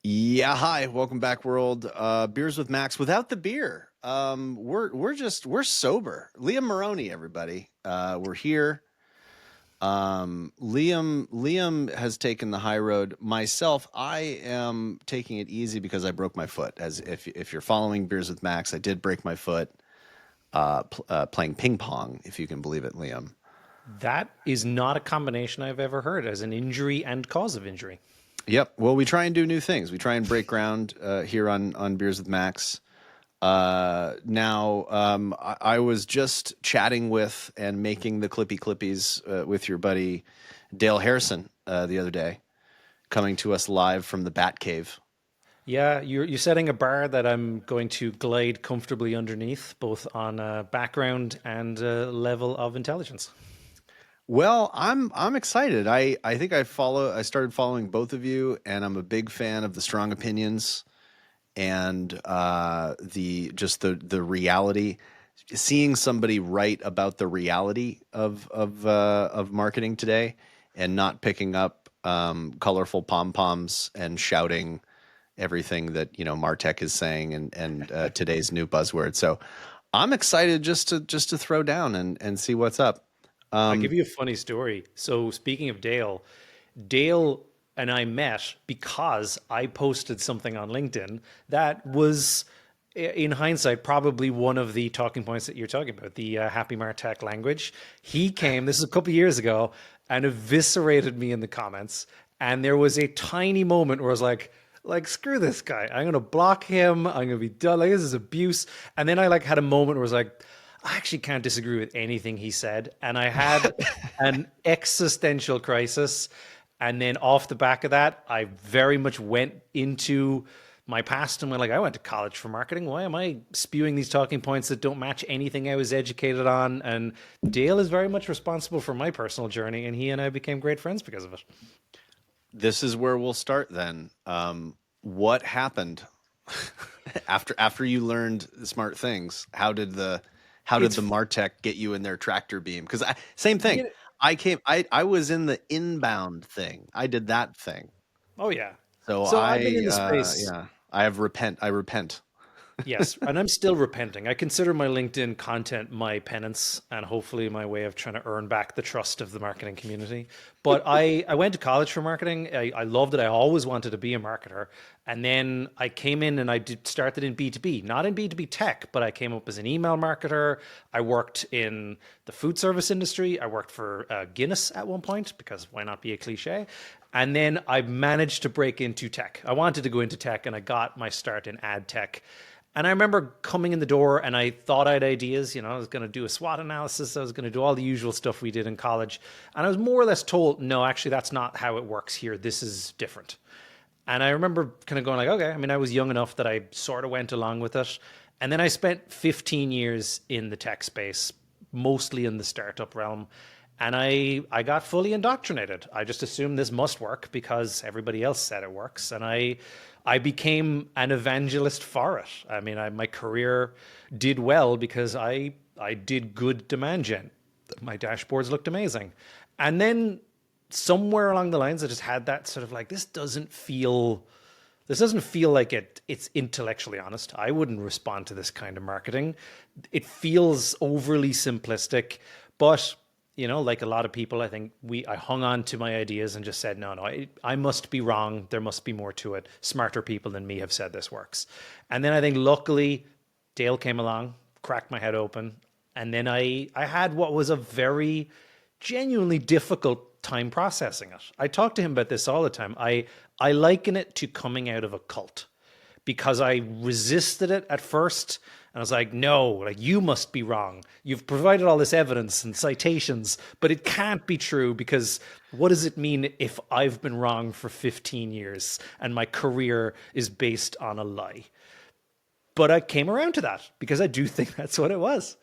Yeah, hi, welcome back, world. Beers with Max without the beer. We're sober. Liam Moroney, everybody. We're here. Liam has taken the high road. Myself, I am taking it easy because I broke my foot. As if you're following Beers with Max, I did break my foot playing ping pong, if you can believe it, Liam. That is not a combination I've ever heard as an injury and cause of injury. Yep. Well, we try and do new things. We try and break ground here on Beers with Max. I was just chatting with and making the clippies with your buddy Dale Harrison the other day, coming to us live from the Bat Cave. Yeah, you're setting a bar that I'm going to glide comfortably underneath, both on background and level of intelligence. Well, I'm excited. I think I started following both of you, and I'm a big fan of the strong opinions and the reality. Seeing somebody write about the reality of marketing today, and not picking up colorful pom poms and shouting everything that Martech is saying and today's new buzzword. So I'm excited just to throw down and see what's up. I'll give you a funny story. So, speaking of Dale, Dale and I met because I posted something on LinkedIn that was, in hindsight, probably one of the talking points that you're talking about, the Happy Martech language. He came, this is a couple of years ago, and eviscerated me in the comments. And there was a tiny moment where I was like, screw this guy. I'm going to block him. I'm going to be done. Like, this is abuse. And then I had a moment where I was like, I actually can't disagree with anything he said. And I had an existential crisis. And then off the back of that, I very much went into my past and went I went to college for marketing. Why am I spewing these talking points that don't match anything I was educated on? And Dale is very much responsible for my personal journey. And he and I became great friends because of it. This is where we'll start then. What happened after you learned smart things? How did the Martech get you in their tractor beam? Because same thing. I was in the inbound thing. I did that thing. Oh, yeah. So So I've been in the space. yeah, I repent. Yes, and I'm still repenting. I consider my LinkedIn content my penance and hopefully my way of trying to earn back the trust of the marketing community. But I went to college for marketing. I loved it. I always wanted to be a marketer. And then I came in and started in B2B, not in B2B tech, but I came up as an email marketer. I worked in the food service industry. I worked for Guinness at one point, because why not be a cliche? And then I managed to break into tech. I wanted to go into tech, and I got my start in ad tech. And I remember coming in the door and I thought I had ideas. I was going to do a SWOT analysis. I was going to do all the usual stuff we did in college. And I was more or less told, no, actually, that's not how it works here. This is different. And I remember kind of going okay. I mean, I was young enough that I sort of went along with it. And then I spent 15 years in the tech space, mostly in the startup realm. And I got fully indoctrinated. I just assumed this must work because everybody else said it works. And I became an evangelist for it. I mean, my career did well because I did good demand gen. My dashboards looked amazing. And then somewhere along the lines, I just had that sort of this doesn't feel like it's intellectually honest. I wouldn't respond to this kind of marketing. It feels overly simplistic, but like a lot of people, I think I hung on to my ideas and just said, no, I must be wrong. There must be more to it. Smarter people than me have said this works. And then I think luckily Dale came along, cracked my head open. And then I had what was a very genuinely difficult time processing it. I talk to him about this all the time. I liken it to coming out of a cult, because I resisted it at first. And I was like, no, you must be wrong. You've provided all this evidence and citations, but it can't be true, because what does it mean if I've been wrong for 15 years and my career is based on a lie? But I came around to that because I do think that's what it was.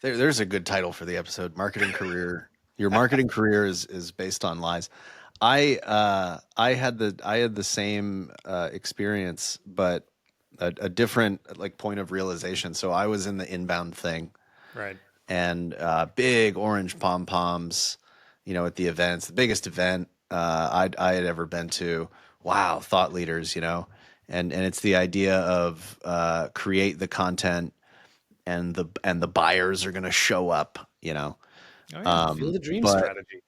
There's a good title for the episode: marketing career. Your marketing career is based on lies. I had the same experience, but a different point of realization. So I was in the inbound thing, Right. and big orange pom poms, at the events, the biggest event. I had ever been to. Wow, thought leaders, and it's the idea of create the content and the buyers are going to show up, Oh yeah, feel the dream But strategy.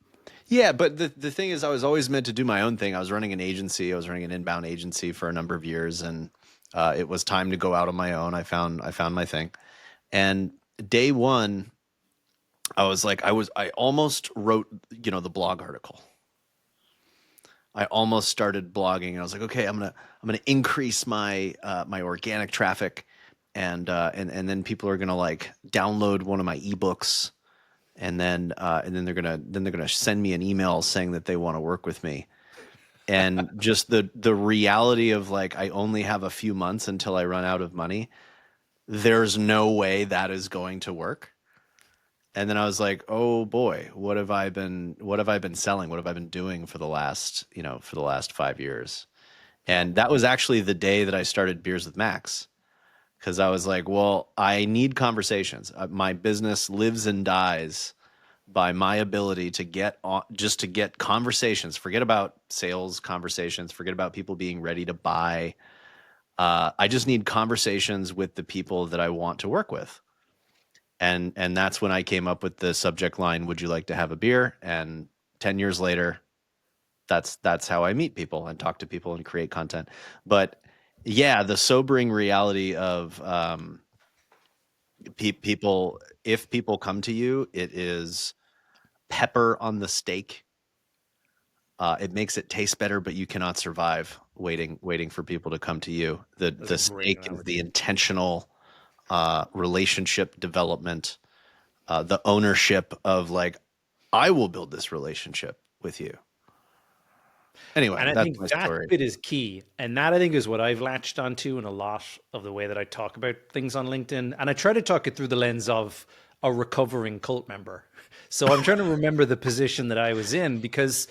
yeah, but the thing is, I was always meant to do my own thing. I was running an agency. I was running an inbound agency for a number of years, and it was time to go out on my own. I found my thing, and day one, I almost wrote, the blog article. I almost started blogging, and I was like, okay, I'm gonna increase my organic traffic, and then people are gonna like download one of my ebooks, and then they're gonna send me an email saying that they want to work with me. And just the reality of like I only have a few months until I run out of money. There's no way that is going to work. And then I was like, oh boy, what have I been selling? What have I been doing for the last 5 years? Yeah. And that was actually the day that I started Beers with Max, because I was like, well, I need conversations. My business lives and dies by my ability to get on, just to get conversations. Forget about sales conversations. Forget about people being ready to buy. I just need conversations with the people that I want to work with. And that's when I came up with the subject line, "Would you like to have a beer?" And 10 years later, that's how I meet people and talk to people and create content. But yeah, the sobering reality of people, if people come to you, it is pepper on the steak. It makes it taste better, but you cannot survive waiting for people to come to you. The That's a the great steak is the analogy. intentional relationship development, the ownership of like, I will build this relationship with you. Anyway, And I that's think my that story. bit is key. And that I think is what I've latched onto in a lot of the way that I talk about things on LinkedIn. And I try to talk it through the lens of a recovering cult member. So I'm trying to remember the position that I was in because,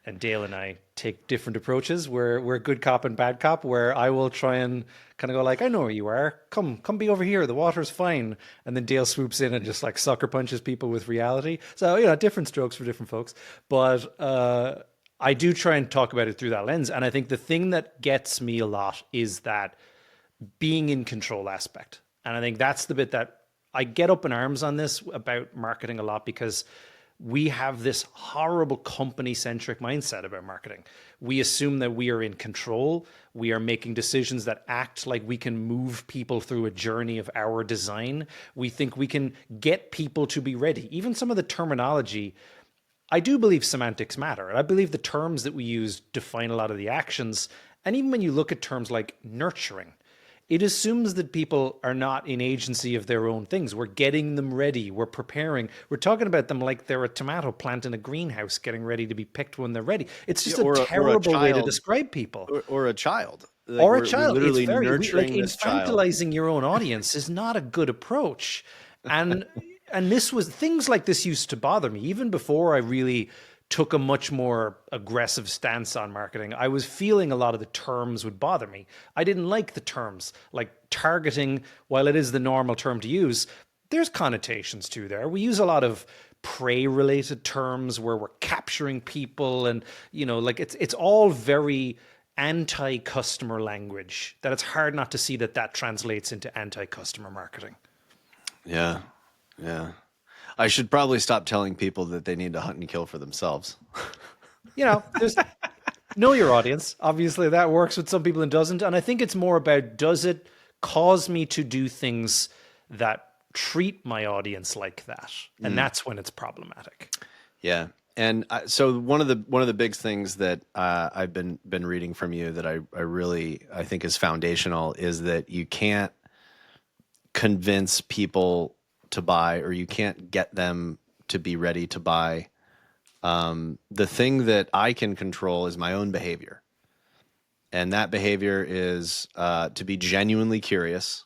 and Dale and I take different approaches. We're good cop and bad cop, where I will try and kind of go like, I know where you are. Come be over here. The water's fine. And then Dale swoops in and just like sucker punches people with reality. So, different strokes for different folks. But I do try and talk about it through that lens. And I think the thing that gets me a lot is that being in control aspect. And I think that's the bit that I get up in arms on this about marketing a lot, because we have this horrible company centric mindset about marketing. We assume that we are in control. We are making decisions that act like we can move people through a journey of our design. We think we can get people to be ready. Even some of the terminology, I do believe semantics matter. And I believe the terms that we use define a lot of the actions. And even when you look at terms like nurturing, it assumes that people are not in agency of their own things. We're getting them ready. We're preparing. We're talking about them like they're a tomato plant in a greenhouse getting ready to be picked when they're ready. It's Yeah, just a or a terrible way to child, describe people. or a child. Like Or a we're child. It's literally very like nurturing this child. infantilizing your own audience is not a good approach. And this was things like this used to bother me even before I really took a much more aggressive stance on marketing. I was feeling a lot of the terms would bother me. I didn't like the terms like targeting. While it is the normal term to use, there's connotations to there. We use a lot of prey related terms where we're capturing people, and like it's all very anti-customer language that it's hard not to see that that translates into anti-customer marketing. Yeah, yeah. I should probably stop telling people that they need to hunt and kill for themselves. There's know your audience. Obviously, that works with some people and doesn't. And I think it's more about, does it cause me to do things that treat my audience like that? And Mm, that's when it's problematic. yeah. And so one of the big things that I've been reading from you that I really I think is foundational is that you can't convince people to buy, or you can't get them to be ready to buy. The thing that I can control is my own behavior. And that behavior is to be genuinely curious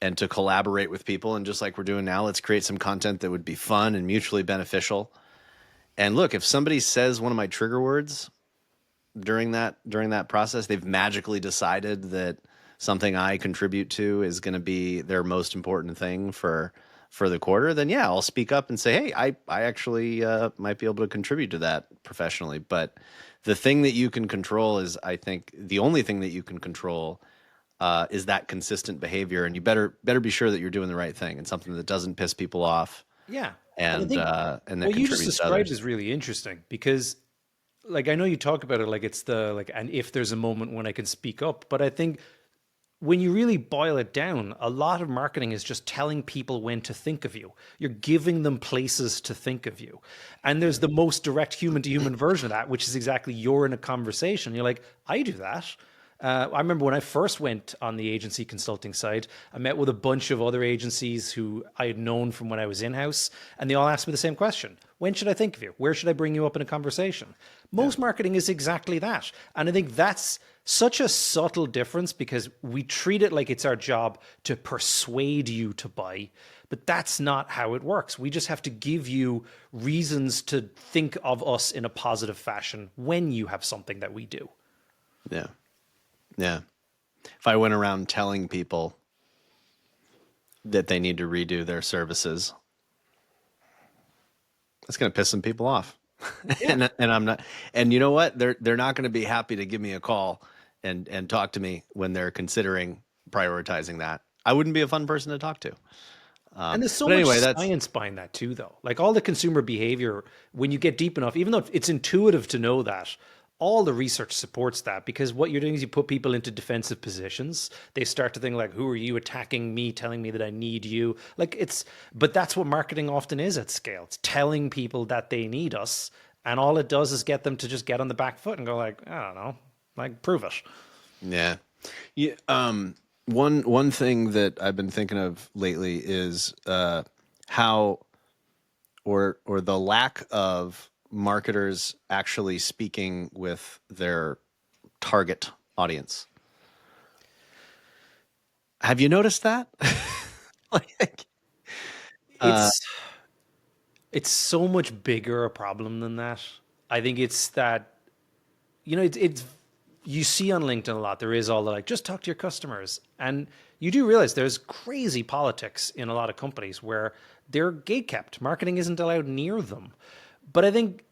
and to collaborate with people. And just like we're doing now, let's create some content that would be fun and mutually beneficial. And look, if somebody says one of my trigger words during that process, they've magically decided that something I contribute to is going to be their most important thing for for the quarter, then yeah, I'll speak up and say, hey, I actually might be able to contribute to that professionally. But the thing that you can control is, I think, the only thing that you can control is that consistent behavior, and you better be sure that you're doing the right thing and something that doesn't piss people off Yeah. And I and think that what you just contributes to described others. is really interesting because like I know you talk about it like it's the like and if there's a moment when I can speak up, but I think when you really boil it down, a lot of marketing is just telling people when to think of you. You're giving them places to think of you. And there's the most direct human to human version of that, which is exactly you're in a conversation. You're like, I do that. I remember when I first went on the agency consulting side, I met with a bunch of other agencies who I had known from when I was in house, and they all asked me the same question. When should I think of you? Where should I bring you up in a conversation? Yeah, Most marketing is exactly that. And I think that's such a subtle difference because we treat it like it's our job to persuade you to buy, but that's not how it works. We just have to give you reasons to think of us in a positive fashion when you have something that we do. yeah, yeah. If I went around telling people that they need to redo their services, that's going to piss some people off. Yeah. And I'm not, and you know what? They're not going to be happy to give me a call and talk to me when they're considering prioritizing that. I wouldn't be a fun person to talk to. And there's so But much anyway, that's science behind that too, though. Like all the consumer behavior, when you get deep enough, even though it's intuitive to know that, all the research supports that because what you're doing is you put people into defensive positions. They start to think like, who are you attacking me, telling me that I need you? Like but that's what marketing often is at scale. It's telling people that they need us. And all it does is get them to just get on the back foot and go like, I don't know, like prove it. yeah. Yeah. One thing that I've been thinking of lately is how or the lack of marketers actually speaking with their target audience. Have you noticed that? like, uh, It's it's so much bigger a problem than that. I think it's that it's you see on LinkedIn a lot. There is all the like, just talk to your customers, and you do realize there's crazy politics in a lot of companies where they're gate kept. Marketing isn't allowed near them. But I think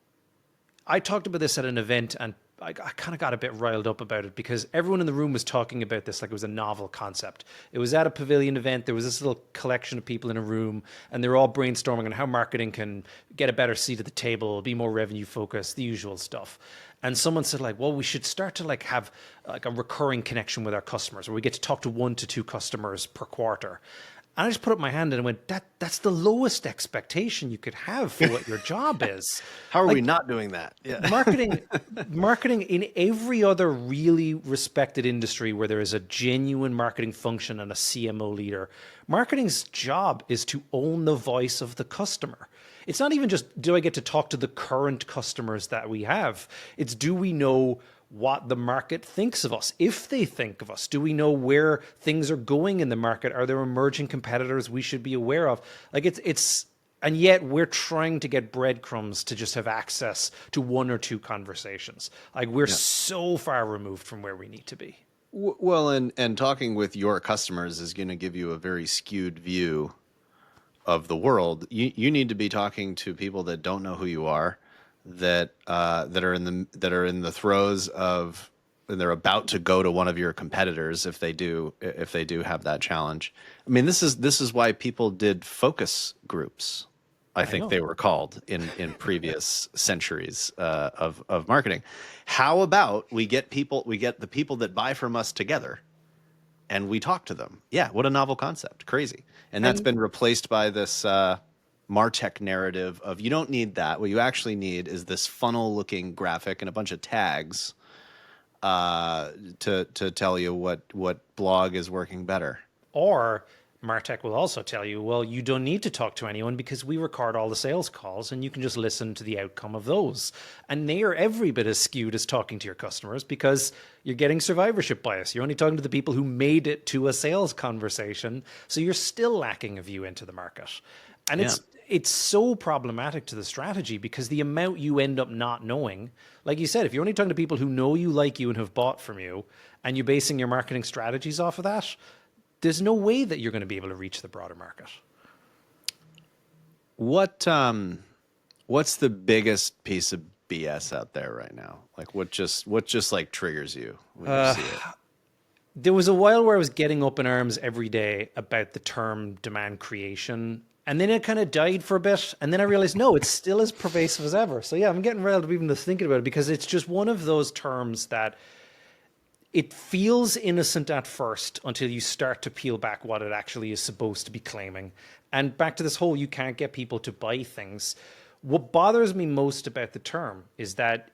I talked about this at an event and I kind of got a bit riled up about it because everyone in the room was talking about this like it was a novel concept. It was at a pavilion event. There was this little collection of people in a room and they were all brainstorming on how marketing can get a better seat at the table, be more revenue focused, the usual stuff. And someone said like, well, we should start to like have like a recurring connection with our customers where we get to talk to 1 to 2 customers per quarter. And I just put up my hand and went, that's the lowest expectation you could have for what your job is. how are we Like not doing that? Yeah. marketing in every other really respected industry where there is a genuine marketing function and a CMO leader, marketing's job is to own the voice of the customer. It's not even just, do I get to talk to the current customers that we have? It's, do we know what the market thinks of us? If they think of us, do we know where things are going in the market? Are there emerging competitors we should be aware of? Like and yet we're trying to get breadcrumbs to just have access to 1 or 2 conversations. Like we're Yeah. so far removed from where we need to be. Well, and talking with your customers is going to give you a very skewed view of the world. You need to be talking to people that don't know who you are, that are in the throes of, and they're about to go to one of your competitors if they do have that challenge. I mean, this is why people did focus groups. I I think know. they were called in previous centuries of marketing. How about we get the people that buy from us together and we talk to them. Yeah, what a novel concept. Crazy. And that's And been replaced by this Martech narrative of you don't need that. What you actually need is this funnel looking graphic and a bunch of tags to tell you what blog is working better. Or Martech will also tell you, well, you don't need to talk to anyone because we record all the sales calls and you can just listen to the outcome of those. And they are every bit as skewed as talking to your customers because you're getting survivorship bias. You're only talking to the people who made it to a sales conversation. So you're still lacking a view into the market. And Yeah. it's so problematic to the strategy because the amount you end up not knowing, like you said, if you're only talking to people who know you, like you, and have bought from you, and you're basing your marketing strategies off of that, there's no way that you're going to be able to reach the broader market. What what's the biggest piece of BS out there right now? Like what just like triggers you when you see it? There was a while where I was getting up in arms every day about the term demand creation. And then it kind of died for a bit. And then I realized, no, it's still as pervasive as ever. So yeah, I'm getting riled up even just thinking about it because it's just one of those terms that it feels innocent at first until you start to peel back what it actually is supposed to be claiming. And back to this whole you can't get people to buy things. What bothers me most about the term is that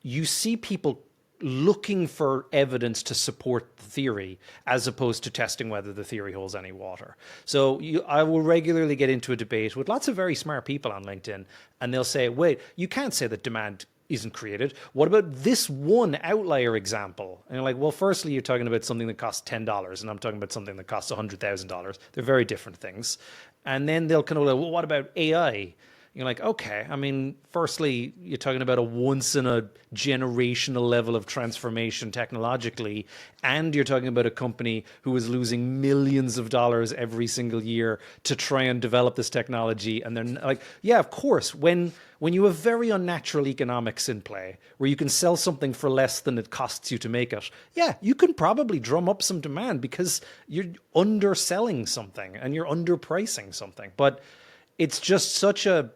you see people looking for evidence to support the theory as opposed to testing whether the theory holds any water. So I will regularly get into a debate with lots of very smart people on LinkedIn, and they'll say, wait, you can't say that demand isn't created. What about this one outlier example? And you're like, well, firstly, you're talking about something that costs $10, and I'm talking about something that costs $100,000. They're very different things. And then they'll kind of like, well, what about AI? You're like, okay, I mean, firstly, you're talking about a once in a generational level of transformation technologically, and you're talking about a company who is losing millions of dollars every single year to try and develop this technology. And they're like, yeah, of course, when you have very unnatural economics in play, where you can sell something for less than it costs you to make it, yeah, you can probably drum up some demand because you're underselling something and you're underpricing something. But it's just such a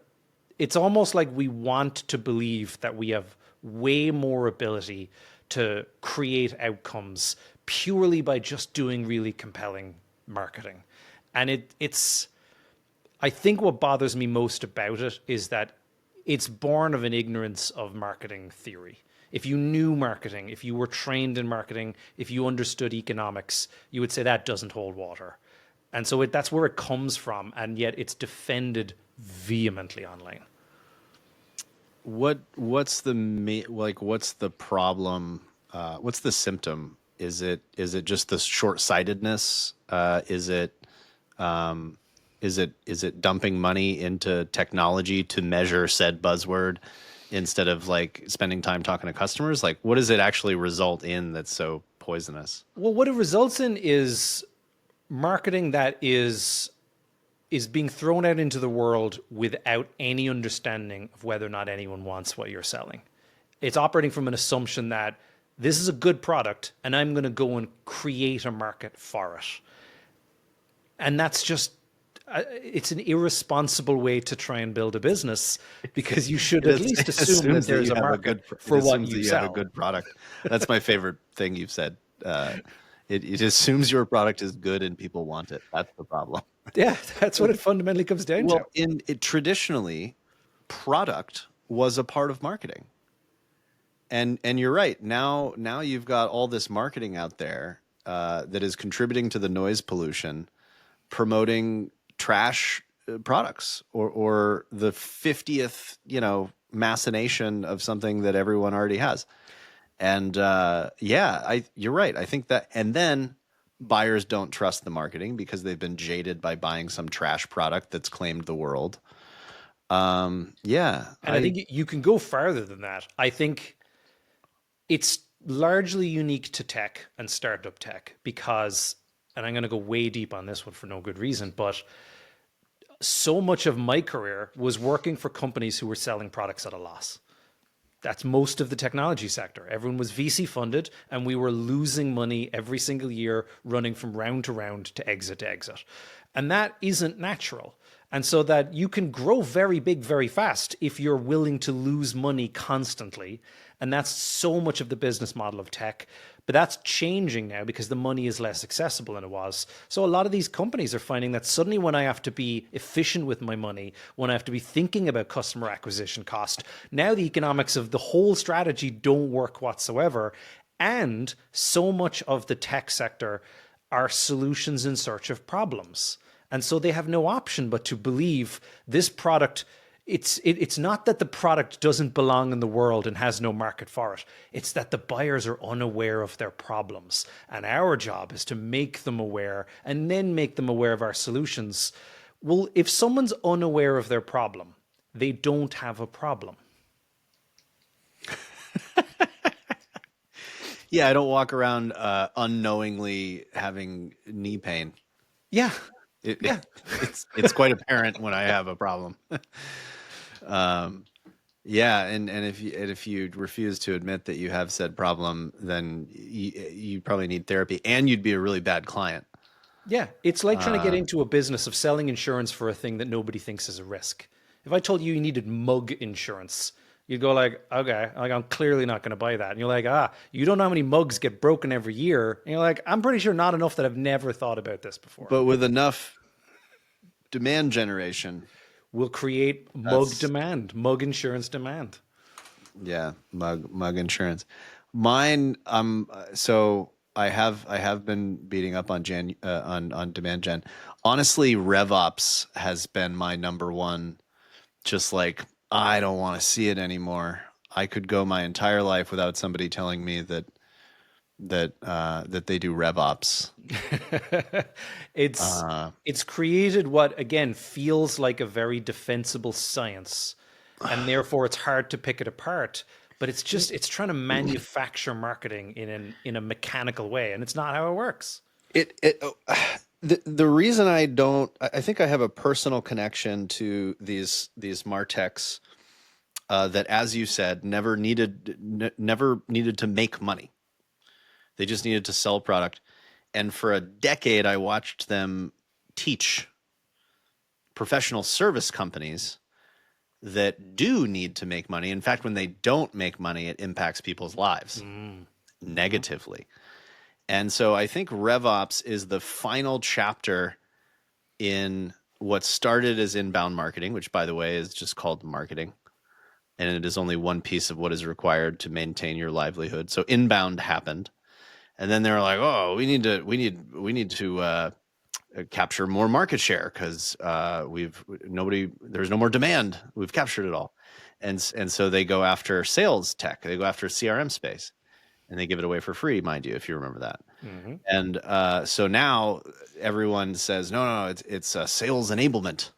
it's almost like we want to believe that we have way more ability to create outcomes purely by just doing really compelling marketing. And it's I think what bothers me most about it is that it's born of an ignorance of marketing theory. If you knew marketing, if you were trained in marketing, if you understood economics, you would say that doesn't hold water. And so that's where it comes from, and yet it's defended vehemently online. What's the problem? What's the symptom? Is it just the short-sightedness? Um, is it dumping money into technology to measure said buzzword instead of like spending time talking to customers? Like, what does it actually result in that's so poisonous? Well, what it results in is marketing that is being thrown out into the world without any understanding of whether or not anyone wants what you're selling. It's operating from an assumption that this is a good product and I'm going to go and create a market for it. And that's just it's an irresponsible way to try and build a business because you should at least It assume that assumes that there's you a have a market good. It for what assumes you that you have a sell. good product. That's my favorite thing you've said. It assumes your product is good and people want it. That's the problem. Yeah, that's what it fundamentally comes down to. Well, in it traditionally, product was a part of marketing. And you're right. Now you've got all this marketing out there that is contributing to the noise pollution, promoting trash products or the 50th, machination of something that everyone already has. And yeah, you're right. I think that, and then buyers don't trust the marketing because they've been jaded by buying some trash product that's claimed the world. Yeah, And I think you can go farther than that. I think it's largely unique to tech and startup tech because, and I'm going to go way deep on this one for no good reason, but so much of my career was working for companies who were selling products at a loss. That's most of the technology sector. Everyone was VC funded, and we were losing money every single year, running from round to round to exit to exit. And that isn't natural. And so that you can grow very big very fast if you're willing to lose money constantly. And that's so much of the business model of tech. But that's changing now because the money is less accessible than it was. So a lot of these companies are finding that suddenly when I have to be efficient with my money, when I have to be thinking about customer acquisition cost, now the economics of the whole strategy don't work whatsoever. And so much of the tech sector are solutions in search of problems. And so they have no option but to believe this product. It's not that the product doesn't belong in the world and has no market for it. It's that the buyers are unaware of their problems. And our job is to make them aware and then make them aware of our solutions. Well, if someone's unaware of their problem, they don't have a problem. yeah, I don't walk around unknowingly having knee pain. Yeah. It, Yeah. it's quite apparent when I have a problem. Um, yeah, and if you refuse to admit that you have said problem, then you probably need therapy, and you'd be a really bad client. Yeah, it's like trying to get Uh, into a business of selling insurance for a thing that nobody thinks is a risk. If I told you you needed mug insurance, you'd go like, okay, like I'm clearly not going to buy that. And you're like, you don't know how many mugs get broken every year. And you're like, I'm pretty sure not enough that I've never thought about this before. but with enough demand generation, We'll create mug that's demand, mug insurance demand. yeah, mug insurance. Mine, so I have been beating up on on demand gen. Honestly, RevOps has been my number one. Just like I don't want to see it anymore. I could go my entire life without somebody telling me that they do RevOps. it's Uh, it's created what again feels like a very defensible science, and therefore it's hard to pick it apart. But it's trying to manufacture marketing in a mechanical way, and it's not how it works. the reason I don't I think I have a personal connection to these martechs that, as you said, never needed to make money. They just needed to sell product. And for a decade, I watched them teach professional service companies that do need to make money. In fact, when they don't make money, it impacts people's lives negatively. And so I think RevOps is the final chapter in what started as inbound marketing, which, by the way, is just called marketing. And it is only one piece of what is required to maintain your livelihood. So inbound happened. And then they were like, "Oh, we need to capture more market share because there's no more demand. We've captured it all." And so they go after sales tech. They go after CRM space, and they give it away for free, mind you, if you remember that. Hmm. And so now everyone says, no, it's sales enablement.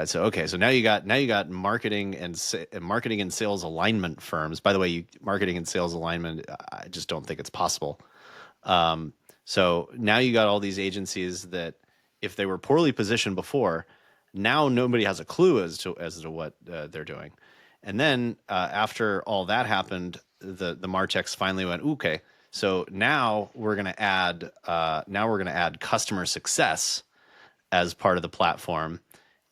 So okay, so now you got marketing and sales alignment firms. By the way, marketing and sales alignment, I just don't think it's possible. So now you got all these agencies that, if they were poorly positioned before, now nobody has a clue as to what they're doing. And then after all that happened, the Martechs finally went, okay, so now we're gonna add customer success as part of the platform,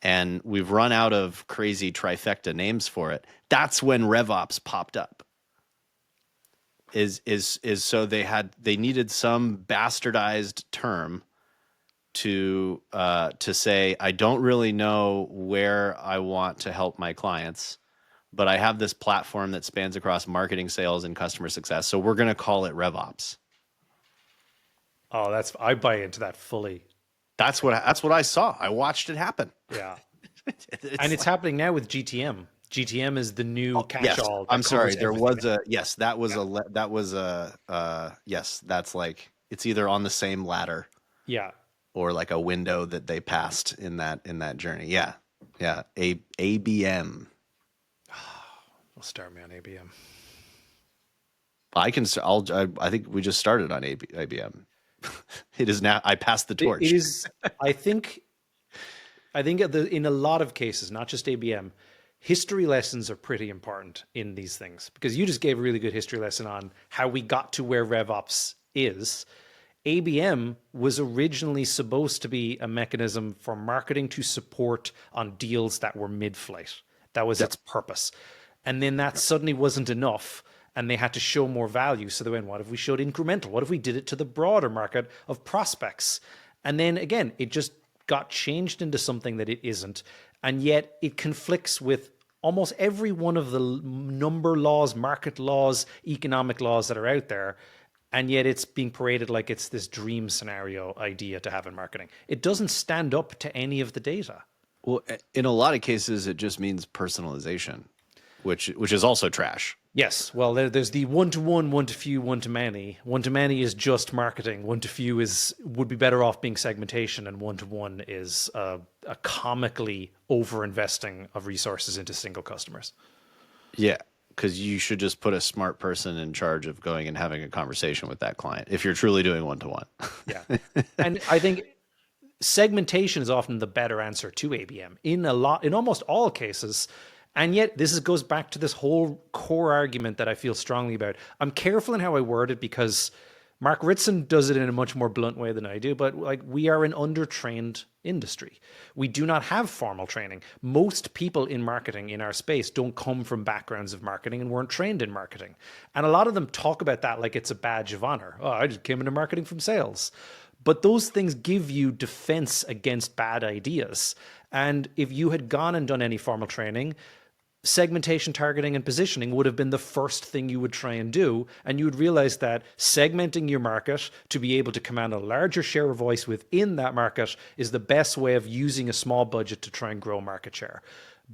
and we've run out of crazy trifecta names for it. That's when RevOps popped up. Is so they needed some bastardized term to say, I don't really know where I want to help my clients, but I have this platform that spans across marketing, sales, and customer success. So we're going to call it RevOps. Oh, I buy into that fully. That's what I saw. I watched it happen. Yeah. And It's it's like, happening now with GTM. GTM is the new yes, catch-all that I'm sorry. covers There everything was now. a yes. Yes. That's like, it's either on the same ladder Yeah. or like a window that they passed in that journey. Yeah, yeah. ABM. Well, start me on ABM. I can. I think we just started on ABM. It is now. I passed the It torch. is, I think, in a lot of cases, not just ABM, history lessons are pretty important in these things because you just gave a really good history lesson on how we got to where RevOps is. ABM was originally supposed to be a mechanism for marketing to support on deals that were mid-flight. That was Yep. its purpose. And then that suddenly wasn't enough, and they had to show more value. So they went, what if we showed incremental? What if we did it to the broader market of prospects? And then again, it just got changed into something that it isn't. And yet it conflicts with almost every one of the number laws, market laws, economic laws that are out there. And yet it's being paraded like it's this dream scenario idea to have in marketing. It doesn't stand up to any of the data. Well, in a lot of cases, it just means personalization, which is also trash. Yes, well, there's the one-to-one, one-to-few, one-to-many. One-to-many is just marketing. One-to-few would be better off being segmentation, and one-to-one is a comically over-investing of resources into single customers. Yeah, because you should just put a smart person in charge of going and having a conversation with that client if you're truly doing one to one. Yeah. And I think segmentation is often the better answer to ABM in almost all cases. And yet goes back to this whole core argument that I feel strongly about. I'm careful in how I word it because Mark Ritson does it in a much more blunt way than I do, but like, we are an undertrained industry. We do not have formal training. Most people in marketing in our space don't come from backgrounds of marketing and weren't trained in marketing. And a lot of them talk about that like it's a badge of honor. Oh, I just came into marketing from sales. But those things give you defense against bad ideas. And if you had gone and done any formal training, segmentation, targeting, and positioning would have been the first thing you would try and do. And you would realize that segmenting your market to be able to command a larger share of voice within that market is the best way of using a small budget to try and grow market share.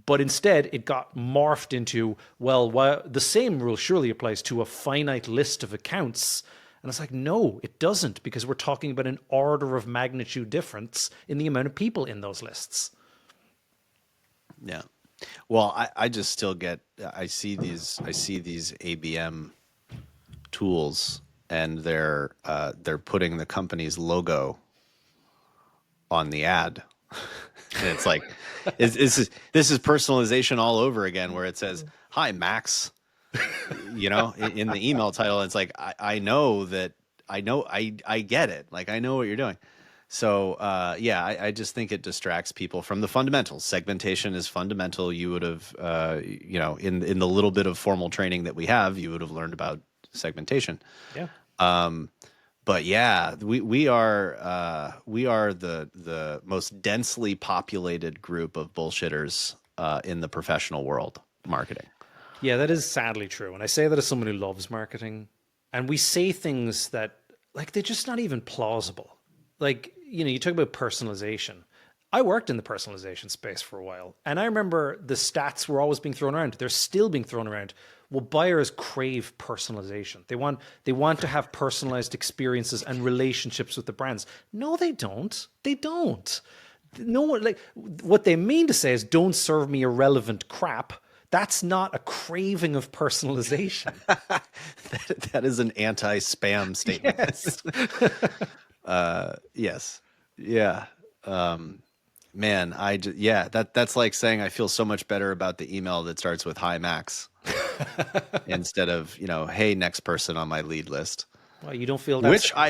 But instead, it got morphed into, well, the same rule surely applies to a finite list of accounts. And it's like, no, it doesn't, because we're talking about an order of magnitude difference in the amount of people in those lists. Yeah. Well, I just still get, I see these ABM tools, and they're putting the company's logo on the ad. And it's like, this is personalization all over again, where it says, "Hi, Max," in the email title. It's like, I know that, I get it. Like, I know what you're doing. So, I just think it distracts people from the fundamentals. Segmentation is fundamental. You would have, in the little bit of formal training that we have, you would have learned about segmentation. Yeah. But yeah, we are the most densely populated group of bullshitters in the professional world, marketing. Yeah, that is sadly true. And I say that as someone who loves marketing. And we say things that, like, they're just not even plausible. Like, you talk about personalization. I worked in the personalization space for a while, and I remember the stats were always being thrown around. They're still being thrown around. Well, buyers crave personalization. They want to have personalized experiences and relationships with the brands. No, they don't. They don't. No one, like, what they mean to say is, don't serve me irrelevant crap. That's not a craving of personalization. that is an anti-spam statement. Yes. Yes. Yeah. Man, that's like saying I feel so much better about the email that starts with "Hi, Max," instead of, "Hey, next person on my lead list." Well, you don't feel that,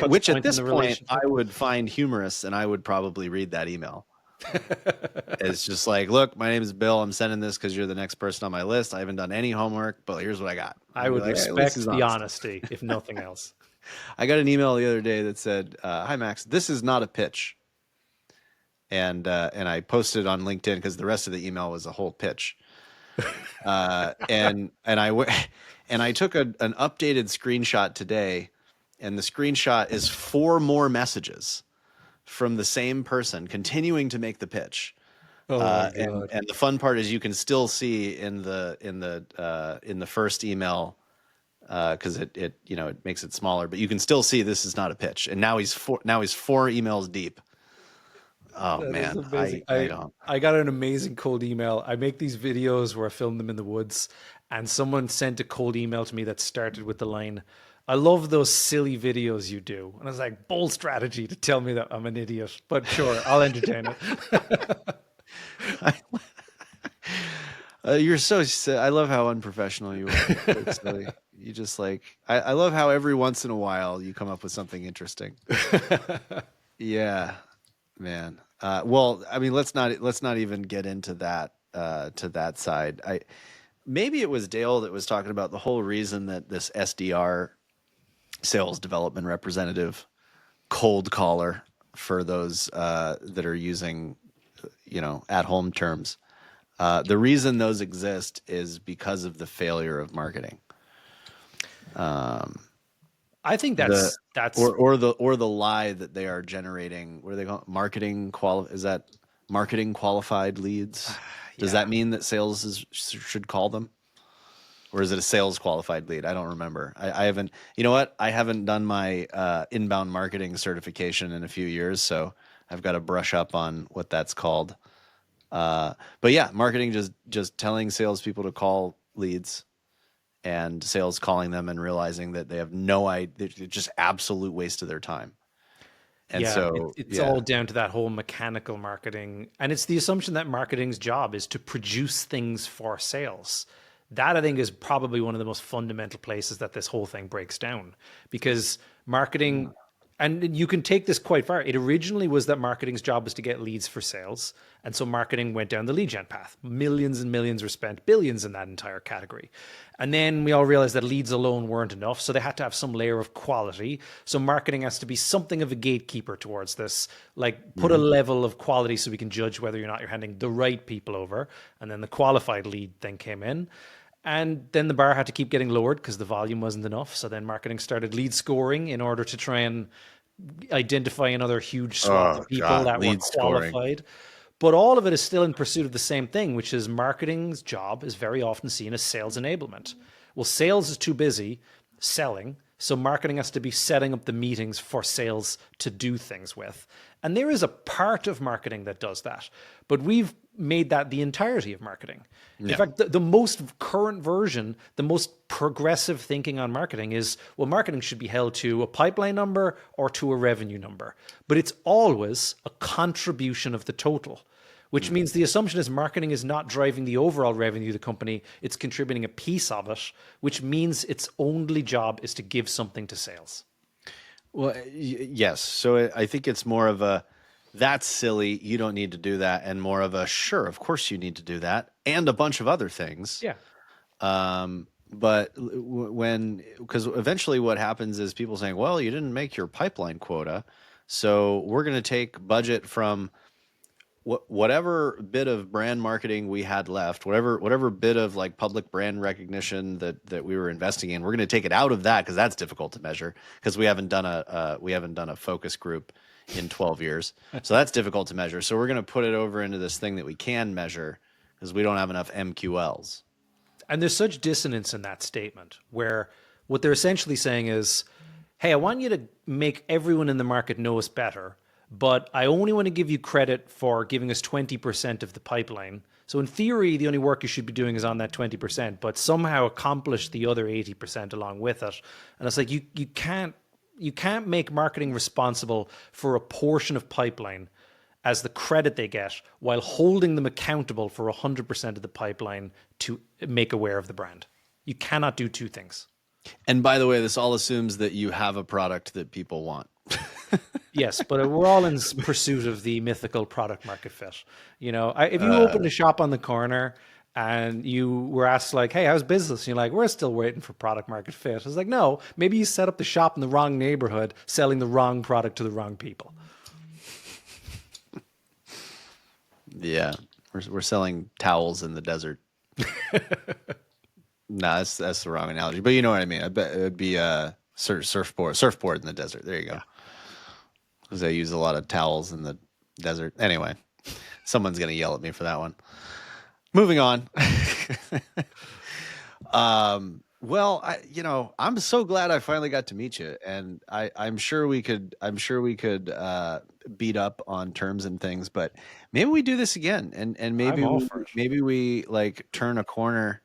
which at this point I would find humorous, and I would probably read that email. It's just like, "Look, my name is Bill. I'm sending this because you're the next person on my list. I haven't done any homework, but here's what I got." I would respect the honest. honesty, if nothing else. I got an email the other day that said, "Hi, Max. This is not a pitch." And I posted on LinkedIn because the rest of the email was a whole pitch. And I took an updated screenshot today, and the screenshot is 4 more messages from the same person continuing to make the pitch. Oh my God. And the fun part is you can still see in the first email, because it makes it smaller, but you can still see this is not a pitch. And now he's 4 emails deep. Oh That man, I don't. I got an amazing cold email. I make these videos where I film them in the woods, and someone sent a cold email to me that started with the line, "I love those silly videos you do." And I was like, bold strategy to tell me that I'm an idiot, but sure, I'll entertain it. You're so. I love how unprofessional you are. It's silly. You just like. I love how every once in a while you come up with something interesting. Yeah. Man, well, I mean, let's not even get into that to that side. Maybe it was Dale that was talking about the whole reason that this SDR, sales development representative, cold caller for those that are using, at home terms. The reason those exist is because of the failure of marketing. I think that's or the lie that they are generating. What do they call it? Is that marketing qualified leads? Does that mean that sales should call them, or is it a sales qualified lead? I don't remember. I haven't. You know what? I haven't done my inbound marketing certification in a few years, so I've got to brush up on what that's called. But yeah, marketing just telling salespeople to call leads. And sales calling them and realizing that they have no idea, just absolute waste of their time. And Yeah, so, it's yeah. all down to that whole mechanical marketing. And it's the assumption that marketing's job is to produce things for sales. That I think is probably one of the most fundamental places that this whole thing breaks down because marketing, and you can take this quite far. It originally was that marketing's job was to get leads for sales. And so marketing went down the lead gen path. Millions and millions were spent, billions in that entire category. And then we all realized that leads alone weren't enough. So they had to have some layer of quality. So marketing has to be something of a gatekeeper towards this, like put a Mhm. level of quality so we can judge whether or not you're handing the right people over. And then the qualified lead thing came in. And then the bar had to keep getting lowered because the volume wasn't enough. So then marketing started lead scoring in order to try and identify another huge swath Oh of people God, that were lead scoring. qualified. But all of it is still in pursuit of the same thing, which is marketing's job is very often seen as sales enablement. Well, sales is too busy selling, so marketing has to be setting up the meetings for sales to do things with. And there is a part of marketing that does that, but we've made that the entirety of marketing. In Yeah. fact, the most current version, the most progressive thinking on marketing is, well, marketing should be held to a pipeline number or to a revenue number, but it's always a contribution of the total, which Mm. means the assumption is marketing is not driving the overall revenue of the company, it's contributing a piece of it, which means its only job is to give something to sales. Well, yes. So I think it's more of a that's silly. You don't need to do that, and more of a sure, of course you need to do that, and a bunch of other things. Yeah. But when because eventually what happens is people saying, "Well, you didn't make your pipeline quota, so we're going to take budget from whatever bit of brand marketing we had left, whatever bit of like public brand recognition that we were investing in, we're going to take it out of that because that's difficult to measure because we haven't done a focus group in 12 years, so that's difficult to measure. So we're going to put it over into this thing that we can measure because we don't have enough MQLs." And there's such dissonance in that statement where what they're essentially saying is, hey, I want you to make everyone in the market know us better, but I only want to give you credit for giving us 20% of the pipeline. So in theory, the only work you should be doing is on that 20%, but somehow accomplish the other 80% along with it. And it's like you can't make marketing responsible for a portion of pipeline as the credit they get while holding them accountable for 100% of the pipeline to make aware of the brand. You cannot do two things. And by the way, this all assumes that you have a product that people want. Yes, but we're all in pursuit of the mythical product market fit. If you Uh, opened a shop on the corner and you were asked like, "Hey, how's business?" And you're like, "We're still waiting for product market fit." It's like, no, maybe you set up the shop in the wrong neighborhood, selling the wrong product to the wrong people. yeah, we're selling towels in the desert. No, that's the wrong analogy, but you know what I mean. I bet it would be a surfboard in the desert. There you go. Yeah. Because they use a lot of towels in the desert. Anyway, someone's gonna yell at me for that one. Moving on. Well, I'm so glad I finally got to meet you, and I'm sure we could. Beat up on terms and things, but maybe we do this again, and I'm maybe all we for it. maybe we like turn a corner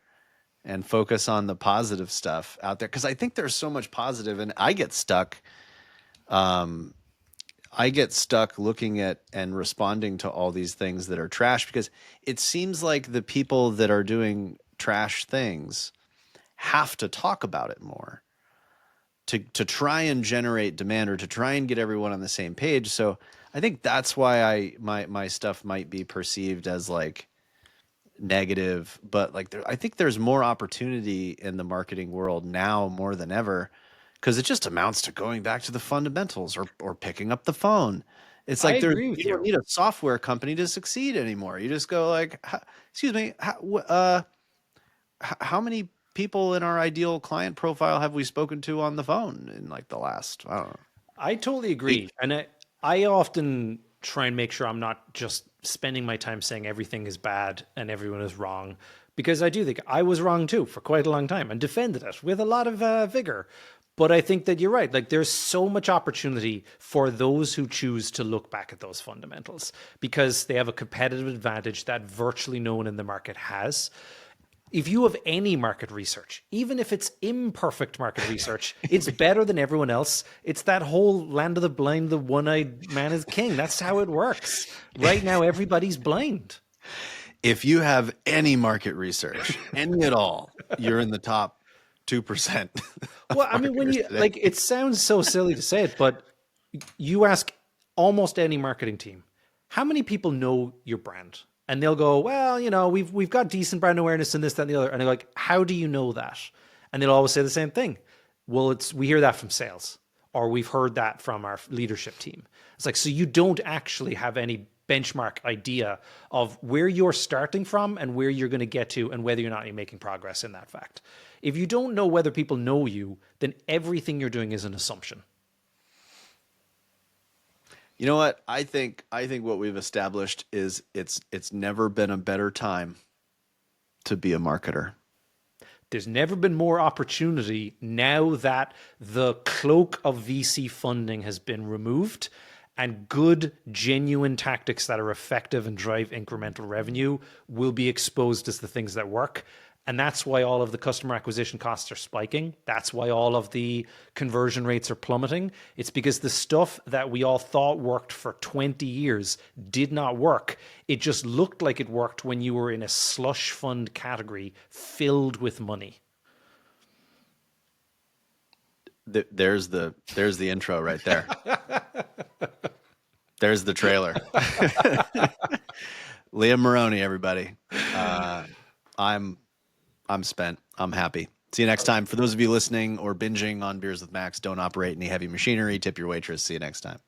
and focus on the positive stuff out there because I think there's so much positive, and I get stuck looking at and responding to all these things that are trash because it seems like the people that are doing trash things have to talk about it more to try and generate demand or to try and get everyone on the same page. So I think that's why my stuff might be perceived as like negative, but like I think there's more opportunity in the marketing world now more than ever because it just amounts to going back to the fundamentals or picking up the phone. It's I like agree you with don't you. need a software company to succeed anymore. You just go like, "Excuse me, how many people in our ideal client profile have we spoken to on the phone in like the last, I don't know, I totally agree. week?" And I often try and make sure I'm not just spending my time saying everything is bad and everyone is wrong, because I do think I was wrong too for quite a long time and defended it with a lot of vigor. But I think that you're right. Like there's so much opportunity for those who choose to look back at those fundamentals because they have a competitive advantage that virtually no one in the market has. If you have any market research, even if it's imperfect market research, it's better than everyone else. It's that whole land of the blind, the one-eyed man is king. That's how it works. Right now, everybody's blind. If you have any market research, any at all, you're in the top 2% of Well, I mean, when marketers you today. like, it sounds so silly to say it, but you ask almost any marketing team, how many people know your brand? And they'll go, well, we've got decent brand awareness in this, that, and the other. And they're like, how do you know that? And they'll always say the same thing. Well, we hear that from sales, or we've heard that from our leadership team. It's like, so you don't actually have any benchmark idea of where you're starting from and where you're going to get to and whether or not you're making progress in that fact. If you don't know whether people know you, then everything you're doing is an assumption. You know what? I think what we've established is it's never been a better time to be a marketer. There's never been more opportunity now that the cloak of VC funding has been removed and good, genuine tactics that are effective and drive incremental revenue will be exposed as the things that work. And that's why all of the customer acquisition costs are spiking. That's why all of the conversion rates are plummeting. It's because the stuff that we all thought worked for 20 years did not work. It just looked like it worked when you were in a slush fund category filled with money. There's the intro right there. There's the trailer. Liam Moroney, everybody. I'm spent. I'm happy. See you next time. For those of you listening or binging on Beers with Max, don't operate any heavy machinery. Tip your waitress. See you next time.